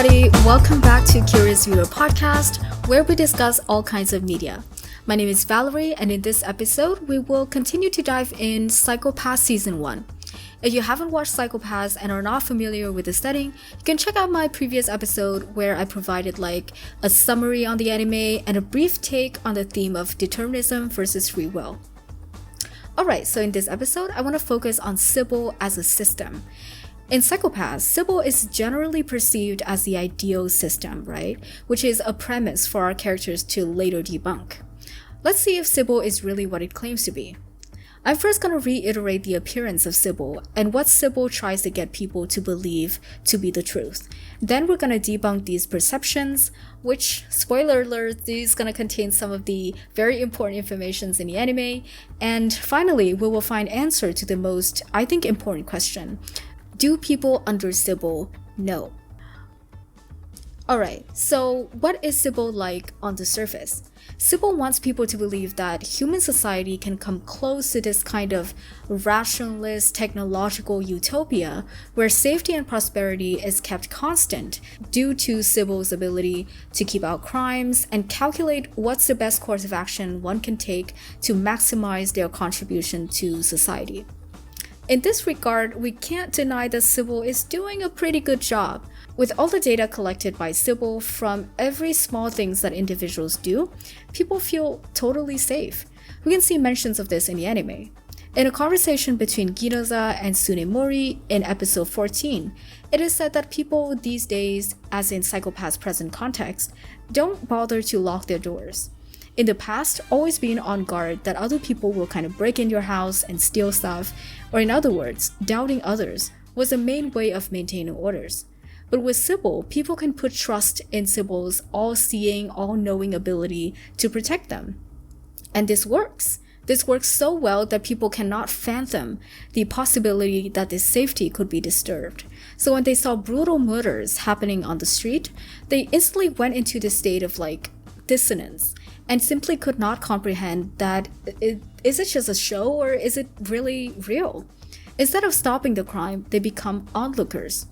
everybody, welcome back to Curious Viewer Podcast, where we discuss all kinds of media. My name is Valerie, and in this episode, we will continue to dive in Psycho-Pass Season 1. If you haven't watched Psycho-Pass and are not familiar with the setting, you can check out my previous episode where I provided a summary on the anime and a brief take on the theme of determinism versus free will. Alright, so in this episode, I want to focus on Sybil as a system. In Psycho-Pass, Sybil is generally perceived as the ideal system, right? Which is a premise for our characters to later debunk. Let's see if Sybil is really what it claims to be. I'm first going to reiterate the appearance of Sybil and what Sybil tries to get people to believe to be the truth. Then we're going to debunk these perceptions, which, spoiler alert, is going to contain some of the very important informations in the anime. And finally, we will find answer to the most, I think, important question. Do people under Sybil know? Alright, so what is Sybil like on the surface? Sybil wants people to believe that human society can come close to this kind of rationalist technological utopia where safety and prosperity is kept constant due to Sybil's ability to keep out crimes and calculate what's the best course of action one can take to maximize their contribution to society. In this regard, we can't deny that Sybil is doing a pretty good job. With all the data collected by Sybil from every small things that individuals do, people feel totally safe. We can see mentions of this in the anime. In a conversation between Ginoza and Tsunemori in episode 14, it is said that people these days, as in Psycho-Pass present context, don't bother to lock their doors. In the past, always being on guard that other people will kind of break in your house and steal stuff, or in other words, doubting others, was the main way of maintaining orders. But with Sybil, people can put trust in Sybil's all-seeing, all-knowing ability to protect them. And this works. This works so well that people cannot fathom the possibility that this safety could be disturbed. So when they saw brutal murders happening on the street, they instantly went into this state of dissonance and simply could not comprehend that is it just a show or is it really real? Instead of stopping the crime, they become onlookers.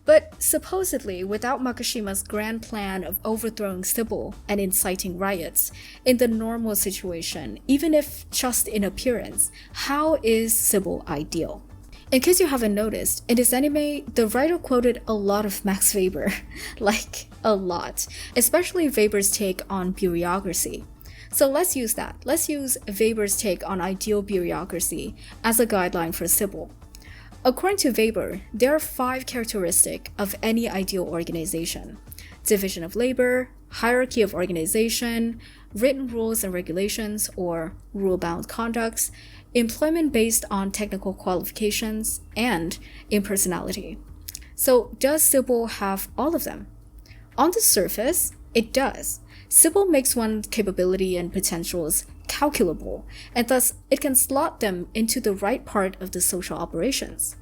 But supposedly, without Makishima's grand plan of overthrowing Sybil and inciting riots, in the normal situation, even if just in appearance, how is Sybil ideal? In case you haven't noticed, in this anime, the writer quoted a lot of Max Weber, a lot, especially Weber's take on bureaucracy. So let's use that. Let's use Weber's take on ideal bureaucracy as a guideline for Sybil. According to Weber, there are 5 characteristics of any ideal organization: division of labor, hierarchy of organization, written rules and regulations or rule-bound conducts, employment based on technical qualifications, and impersonality. So does Sybil have all of them? On the surface, it does. Sybil makes one's capability and potentials calculable, and thus it can slot them into the right part of the social operations.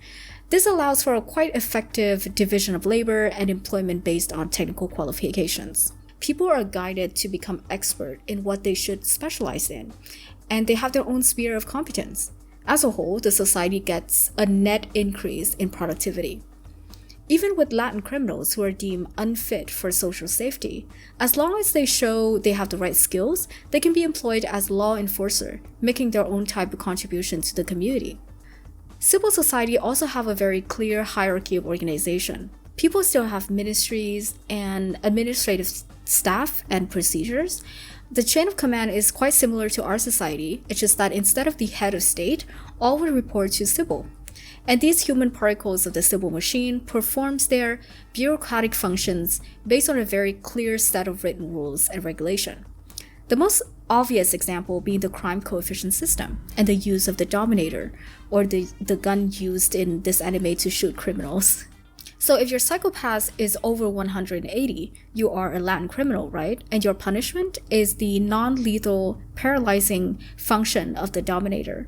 This allows for a quite effective division of labor and employment based on technical qualifications. People are guided to become expert in what they should specialize in, and they have their own sphere of competence. As a whole, the society gets a net increase in productivity. Even with Latin criminals who are deemed unfit for social safety, as long as they show they have the right skills, they can be employed as law enforcer, making their own type of contribution to the community. Civil society also have a very clear hierarchy of organization. People still have ministries and administrative staff and procedures. The chain of command is quite similar to our society, it's just that instead of the head of state, all will report to Sybil. And these human particles of the Sybil machine performs their bureaucratic functions based on a very clear set of written rules and regulation. The most obvious example being the crime coefficient system and the use of the Dominator, or the gun used in this anime to shoot criminals. So if your Psycho-Pass is over 180, you are a Latin criminal, right? And your punishment is the non-lethal paralyzing function of the Dominator.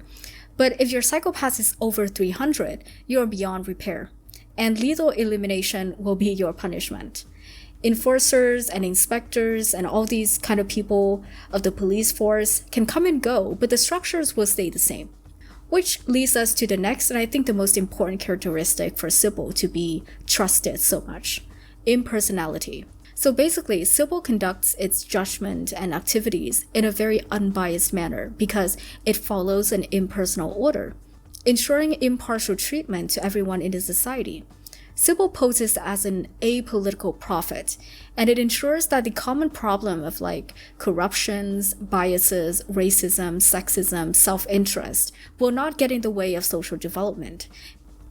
But if your Psycho-Pass is over 300, you are beyond repair, and lethal elimination will be your punishment. Enforcers and inspectors and all these kind of people of the police force can come and go, but the structures will stay the same. Which leads us to the next, and I think the most important characteristic for Sybil to be trusted so much. impersonality. So basically, Sybil conducts its judgment and activities in a very unbiased manner because it follows an impersonal order, ensuring impartial treatment to everyone in the society. Sybil poses as an apolitical prophet, and it ensures that the common problem of corruptions, biases, racism, sexism, self-interest will not get in the way of social development.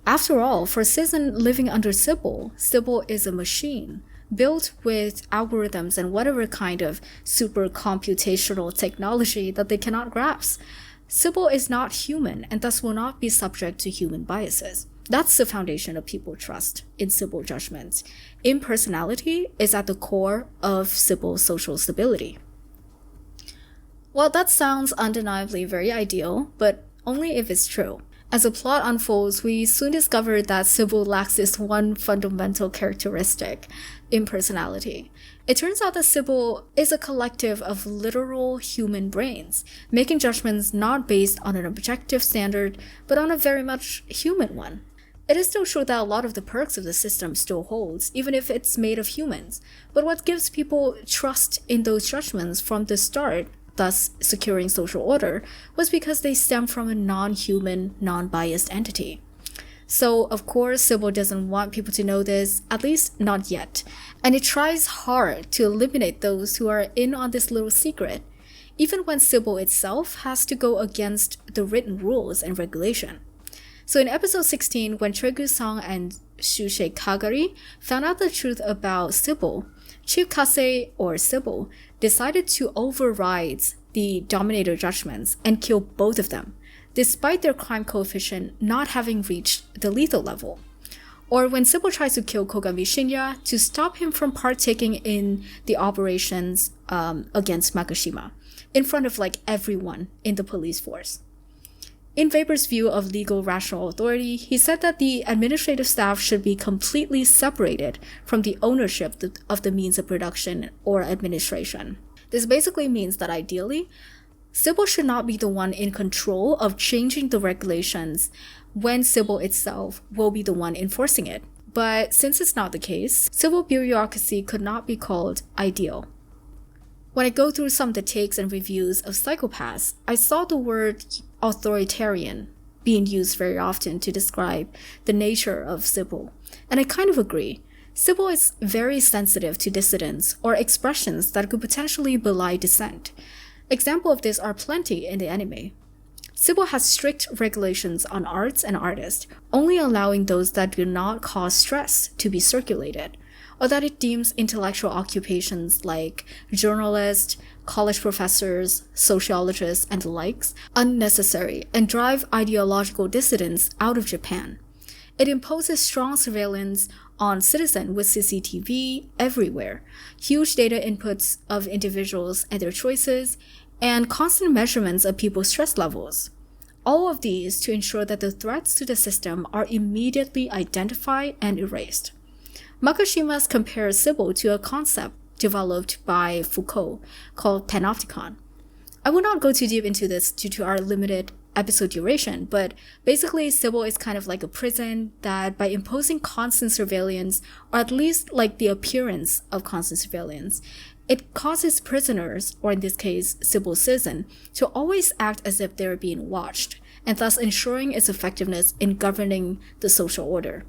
After all, for a citizen living under Sybil, Sybil is a machine built with algorithms and whatever kind of super computational technology that they cannot grasp. Sybil is not human and thus will not be subject to human biases. That's the foundation of people trust in Sybil judgments. Impersonality is at the core of Sybil's social stability. Well, that sounds undeniably very ideal, but only if it's true. As the plot unfolds, we soon discover that Sybil lacks this one fundamental characteristic, impersonality. It turns out that Sybil is a collective of literal human brains, making judgments not based on an objective standard, but on a very much human one. It is still true that a lot of the perks of the system still holds, even if it's made of humans. But what gives people trust in those judgments from the start, thus securing social order, was because they stem from a non-human, non-biased entity. So, of course, Sybil doesn't want people to know this, at least not yet. And it tries hard to eliminate those who are in on this little secret, even when Sybil itself has to go against the written rules and regulation. So in episode 16, when Choi-gu-sung and Shusei Kagari found out the truth about Sybil, Chief Kase, or Sybil, decided to override the Dominator judgments and kill both of them, despite their crime coefficient not having reached the lethal level. Or when Sybil tries to kill Kogami Shinya to stop him from partaking in the operations against Makashima, in front of everyone in the police force. In Weber's view of legal rational authority, he said that the administrative staff should be completely separated from the ownership of the means of production or administration. This basically means that ideally, Sybil should not be the one in control of changing the regulations when Sybil itself will be the one enforcing it. But since it's not the case, civil bureaucracy could not be called ideal. When I go through some of the takes and reviews of Psycho-Pass, I saw the word authoritarian being used very often to describe the nature of Sybil, and I kind of agree. Sybil is very sensitive to dissidents or expressions that could potentially belie dissent. Examples of this are plenty in the anime. Sybil has strict regulations on arts and artists, only allowing those that do not cause stress to be circulated, or that it deems intellectual occupations like journalists, college professors, sociologists, and the likes unnecessary and drive ideological dissidents out of Japan. It imposes strong surveillance on citizens with CCTV everywhere, huge data inputs of individuals and their choices, and constant measurements of people's stress levels. All of these to ensure that the threats to the system are immediately identified and erased. Makashima compares Sybil to a concept developed by Foucault called panopticon. I will not go too deep into this due to our limited episode duration, but basically Sybil is kind of like a prison that by imposing constant surveillance, or at least the appearance of constant surveillance, it causes prisoners, or in this case Sybil's citizen, to always act as if they're being watched, and thus ensuring its effectiveness in governing the social order.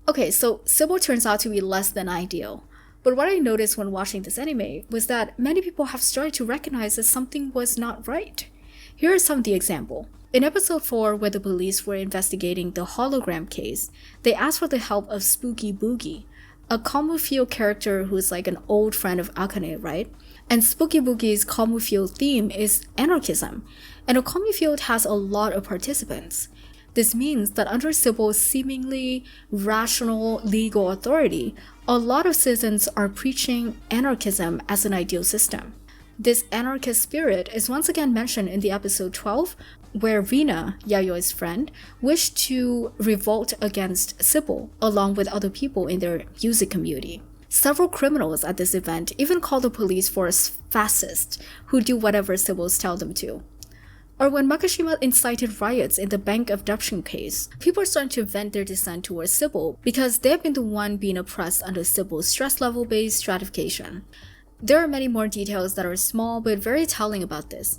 Okay, so Sybil turns out to be less than ideal. But what I noticed when watching this anime was that many people have started to recognize that something was not right. Here are some of the examples. In episode 4, where the police were investigating the hologram case, they asked for the help of Spooky Boogie, a Komufield character who's an old friend of Akane, right? And Spooky Boogie's Komufield theme is anarchism, and a Komufield has a lot of participants. This means that under Sybil's seemingly rational legal authority, a lot of citizens are preaching anarchism as an ideal system. This anarchist spirit is once again mentioned in the episode 12, where Rina, Yayoi's friend, wished to revolt against Sybil along with other people in their music community. Several criminals at this event even call the police force fascists who do whatever Sybil tells them to. Or when Makishima incited riots in the bank abduction case, people are starting to vent their dissent towards Sybil because they've been the one being oppressed under Sybil's stress level-based stratification. There are many more details that are small but very telling about this.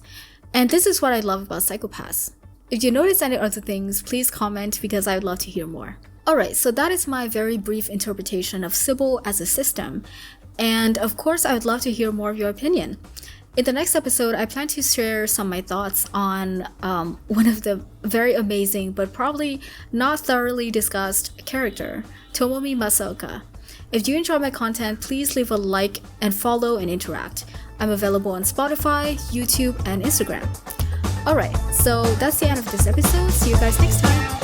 And this is what I love about psychopaths. If you notice any other things, please comment because I'd love to hear more. Alright, so that is my very brief interpretation of Sybil as a system. And of course, I would love to hear more of your opinion. In the next episode, I plan to share some of my thoughts on one of the very amazing but probably not thoroughly discussed character, Tomomi Masaoka. If you enjoy my content, please leave a like and follow and interact. I'm available on Spotify, YouTube, and Instagram. Alright, so that's the end of this episode. See you guys next time.